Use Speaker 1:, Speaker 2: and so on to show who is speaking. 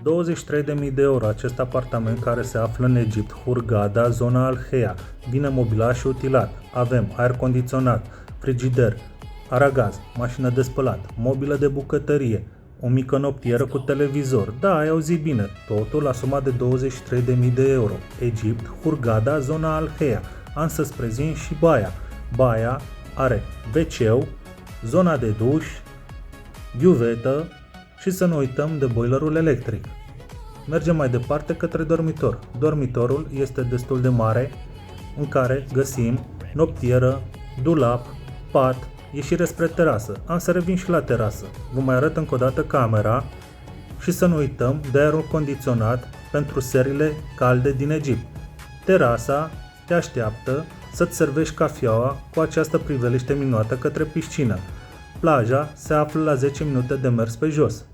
Speaker 1: 23.000 de euro acest apartament care se află în Egipt, Hurghada, zona Al-Heia. Bine mobilat și utilat. Avem aer condiționat, frigider, aragaz, mașină de spălat, mobilă de bucătărie, o mică noptieră cu televizor. Da, ai auzit bine, totul la suma de 23.000 de euro. Egipt, Hurghada, zona Al-Heia. Am să-ți prezint și baia. Baia are WC-ul, zona de duș, ghiuvetă și să nu uităm de boilerul electric. Mergem mai departe către dormitor. Dormitorul este destul de mare, în care găsim noptieră, dulap, pat, ieșire spre terasă. Am să revin și la terasă. Vă mai arăt încă o dată camera și să nu uităm de aerul condiționat pentru serile calde din Egipt. Terasa te așteaptă să-ți servești cafeaua cu această priveliște minunată către piscină. Plaja se află la 10 minute de mers pe jos.